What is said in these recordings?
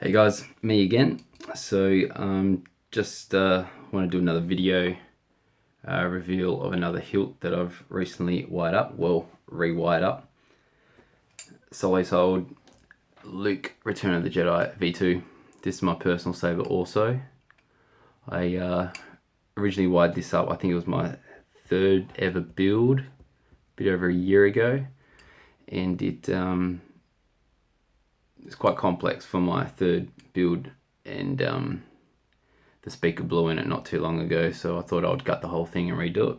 Hey guys, me again. So just want to do another video reveal of another hilt that I've recently wired up, well rewired up. Solo sold Luke Return of the Jedi V2. This is my personal saber also. I originally wired this up, I think it was my third ever build, a bit over a year ago, and it's quite complex for my third build, and the speaker blew in it not too long ago, so I thought I would gut the whole thing and redo it.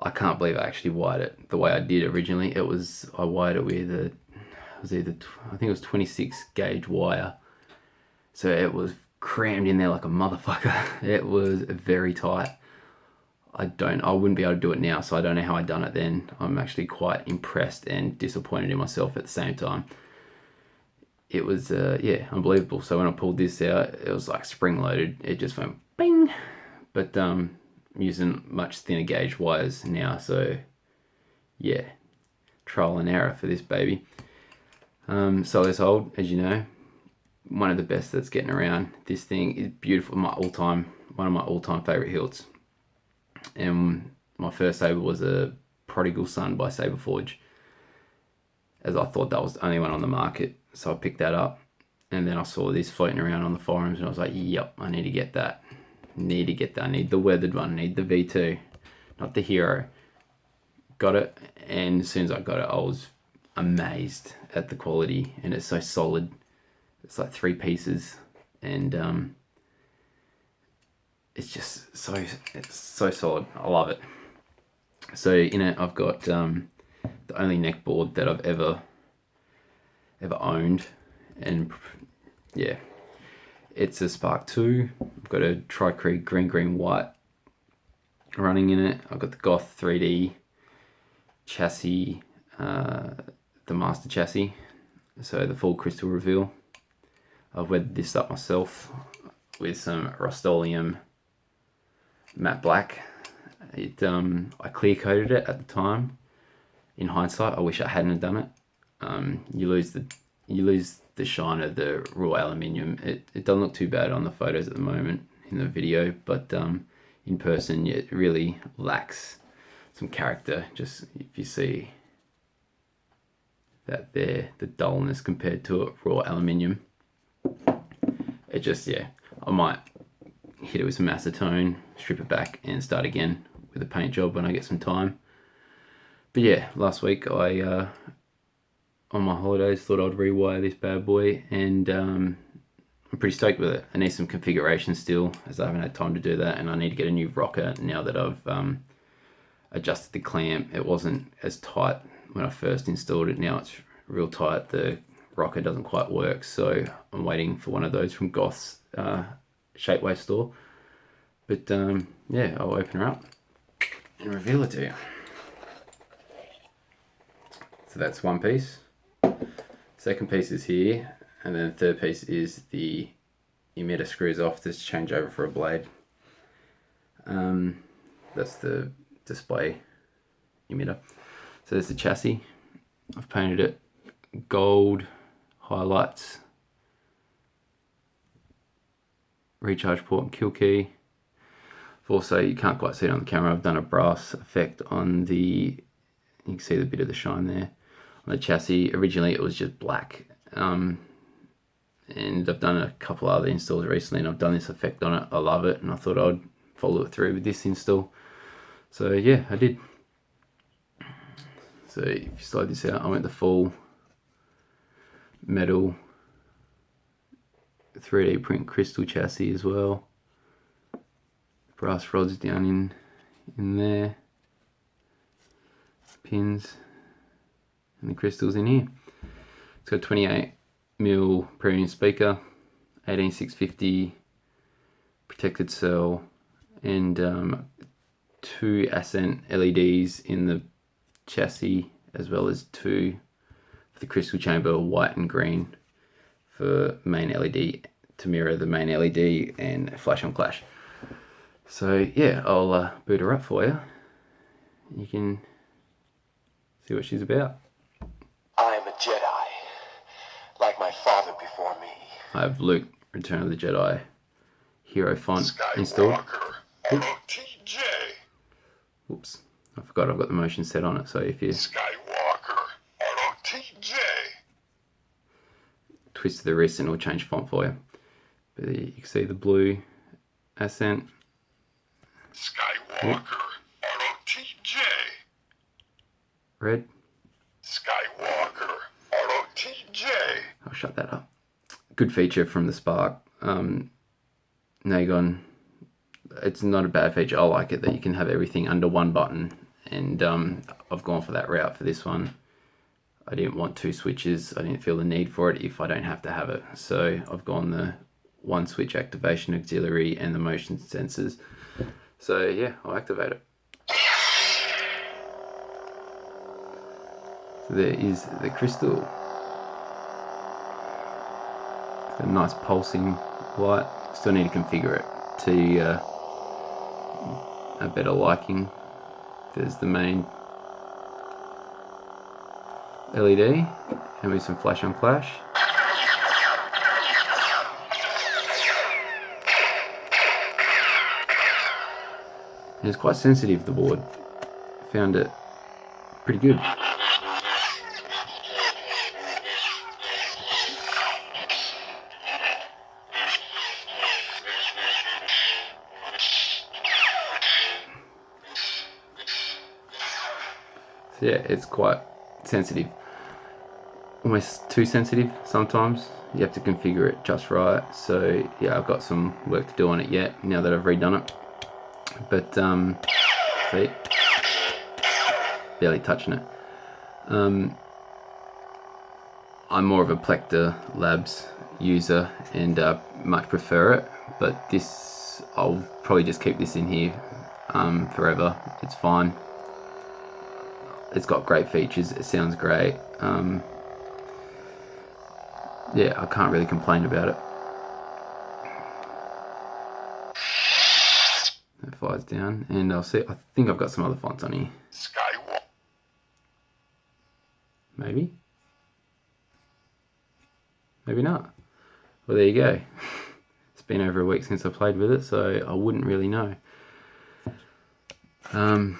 I can't believe I actually wired it the way I did originally. I wired it with I think it was 26 gauge wire, so it was crammed in there like a motherfucker. It was very tight. I wouldn't be able to do it now, so I don't know how I done it then. I'm actually quite impressed and disappointed in myself at the same time. It was, yeah, unbelievable. So when I pulled this out, it was like spring loaded. It just went bing. But I'm using much thinner gauge wires now, so yeah, trial and error for this baby. Solo sold, as you know, one of the best that's getting around. This thing is beautiful. One of my all-time favorite hilts. And my first saber was a Prodigal Son by Saberforge, as I thought that was the only one on the market, so I picked that up. And then I saw this floating around on the forums and I was like, yep, I need to get that. I need the weathered one, I need the V2, not the Hero. Got it, and as soon as I got it, I was amazed at the quality, and it's so solid. It's like 3 pieces, and it's just so solid. I love it. So in it, I've got the only neck board that I've ever owned, and yeah, it's a Spark 2. I've got a Tri-Cree green white running in it. I've got the Goth 3D chassis, the master chassis, so the full crystal reveal. I've weathered this up myself with some Rust-Oleum matte black. I clear coated it at the time. In hindsight, I wish I hadn't done it. You lose the shine of the raw aluminium. It doesn't look too bad on the photos at the moment in the video, but in person it really lacks some character. Just if you see that there, the dullness compared to a raw aluminium, it just, yeah, I might hit it with some acetone, strip it back and start again with a paint job when I get some time. But yeah, last week I on my holidays thought I'd rewire this bad boy, and I'm pretty stoked with it. I need some configuration still, as I haven't had time to do that, and I need to get a new rocker now that I've adjusted the clamp. It wasn't as tight when I first installed it. Now it's real tight. The rocker doesn't quite work, so I'm waiting for one of those from Goth's shapewear store. But yeah, I'll open her up and reveal it to you. So that's one piece. Second piece is here, and then the third piece is the emitter screws off to change over for a blade. That's the display emitter. So there's the chassis. I've painted it gold, highlights, recharge port and kill key. Also, you can't quite see it on the camera, I've done a brass effect on the, you can see the bit of the shine there on the chassis. Originally it was just black, and I've done a couple other installs recently and I've done this effect on it. I love it, and I thought I'd follow it through with this install. So yeah, I did. So if you slide this out, I went the full metal 3D print crystal chassis as well. Brass rods down in there, pins, and the crystals in here. It's got a 28mm premium speaker, 18650 protected cell, and 2 accent LEDs in the chassis, as well as 2 for the crystal chamber, white and green, for main LED to mirror the main LED and flash on clash. So yeah, I'll boot her up for you. You can see what she's about. I'm a Jedi, like my father before me. I have Luke, Return of the Jedi hero font installed. Skywalker RotJ. Oops, I forgot I've got the motion set on it, so if you Skywalker RotJ. twist to the wrist and it'll change font for you. But you can see the blue accent. Skywalker RotJ. Red. Skywalker RotJ. I'll shut that up. Good feature from the Spark. Nagon. It's not a bad feature. I like it that you can have everything under one button, and I've gone for that route for this one. I didn't want two switches. I didn't feel the need for it if I don't have to have it. So I've gone the one switch activation auxiliary and the motion sensors. So yeah, I'll activate it. So there is the crystal. It's a nice pulsing light. Still need to configure it to a better liking. There's the main LED and with some flash on flash. And it's quite sensitive, the board. Found it pretty good. So yeah, it's quite sensitive. Almost too sensitive sometimes. You have to configure it just right. So yeah, I've got some work to do on it yet, now that I've redone it. But see, barely touching it. I'm more of a Plector Labs user and much prefer it, but this, I'll probably just keep this in here forever. It's fine. It's got great features. It sounds great. Yeah, I can't really complain about it. That fires down, and I'll see. I think I've got some other fonts on here. Skywalker. Maybe. Maybe not. Well, there you go. It's been over a week since I played with it, so I wouldn't really know. Yeah,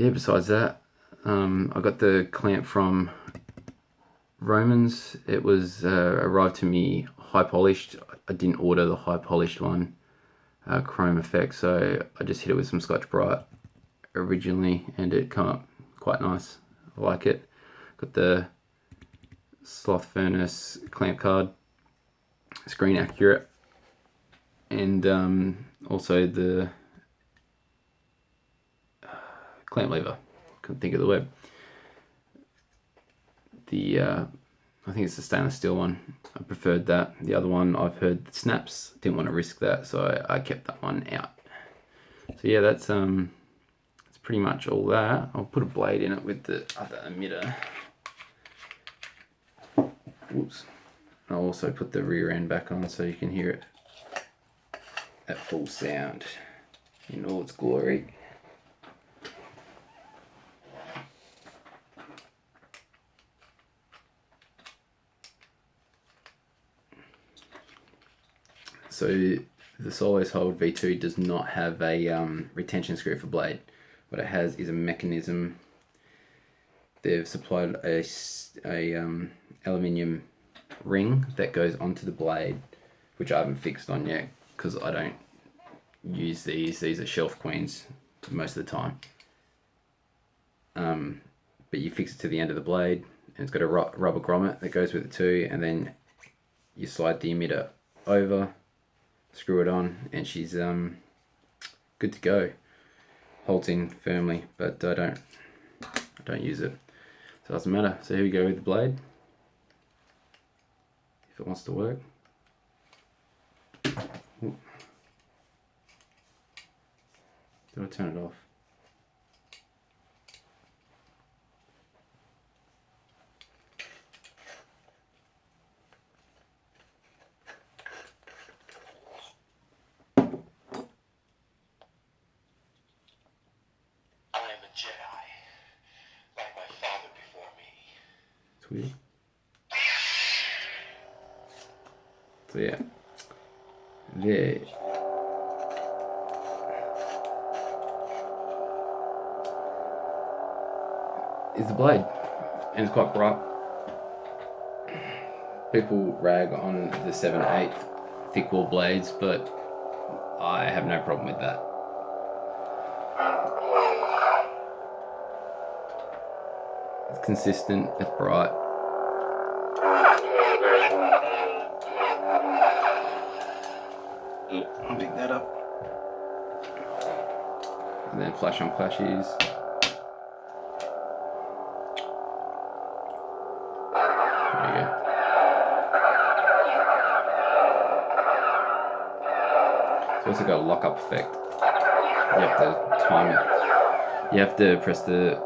besides that, I got the clamp from Romans. It was arrived to me high polished. I didn't order the high polished one, chrome effect, so I just hit it with some Scotch Brite originally, and it came up quite nice. I like it. Got the Sloth furnace clamp card, screen accurate, and also the clamp lever. Couldn't think of the word. The I think it's the stainless steel one. I preferred that. The other one I've heard snaps. Didn't want to risk that, so I kept that one out. So yeah, that's pretty much all that. I'll put a blade in it with the other emitter. Whoops. I'll also put the rear end back on so you can hear it at full sound in all its glory. So the Solos Hold V2 does not have a retention screw for blade. What it has is a mechanism. They've supplied a aluminium ring that goes onto the blade, which I haven't fixed on yet because I don't use these. These are shelf queens most of the time. But you fix it to the end of the blade, and it's got a rubber grommet that goes with it too, and then you slide the emitter over, screw it on, and she's good to go. Holds in firmly, but I don't use it, so it doesn't matter. So here we go with the blade, if it wants to work. Ooh. Did I turn it off? Weird. So yeah, there is the blade, and it's quite bright. People rag on the 7/8 thick wall blades, but I have no problem with that. It's consistent, it's bright. I'll pick that up. And then flash on flashes. There you go. It's also got a lock-up effect. You have to time it. You have to press the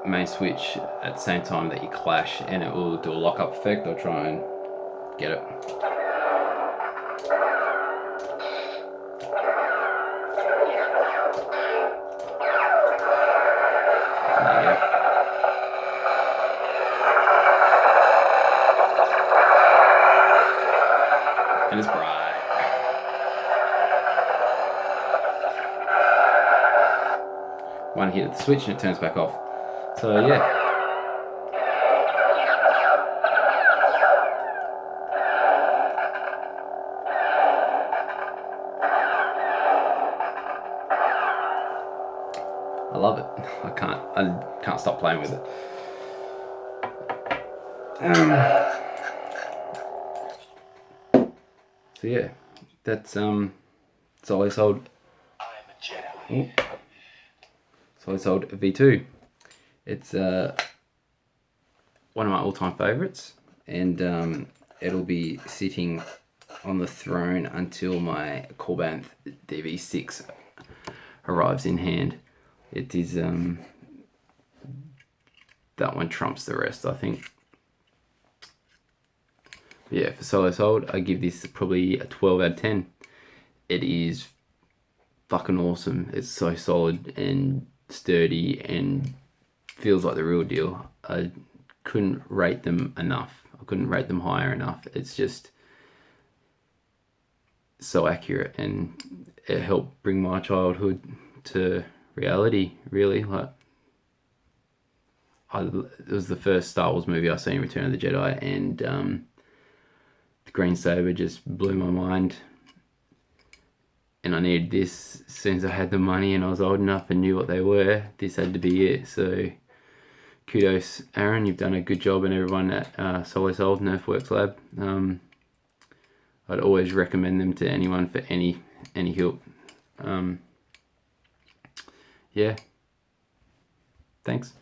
main switch at the same time that you clash, and it will do a lock-up effect. I'll try and get it. There you go. And it's bright. One hit of the switch and it turns back off. So yeah. I love it. I can't stop playing with it. So yeah, that's Solid sold. I'm a Jedi. Solid sold V2. It's one of my all-time favorites, and it'll be sitting on the throne until my Corbanth DV6 arrives in hand. It is that one trumps the rest, I think. Yeah, for solo sold, I give this probably a 12 out of 10. It is fucking awesome. It's so solid and sturdy and feels like the real deal. I couldn't rate them enough. I couldn't rate them higher enough. It's just so accurate, and it helped bring my childhood to reality, really. Like, it was the first Star Wars movie I seen, Return of the Jedi, and the green saber just blew my mind. And I needed this as soon as I had the money and I was old enough and knew what they were. This had to be it. So kudos, Aaron. You've done a good job, and everyone at Solid Sold Nerfworks Lab. I'd always recommend them to anyone for any hilt. Yeah. Thanks.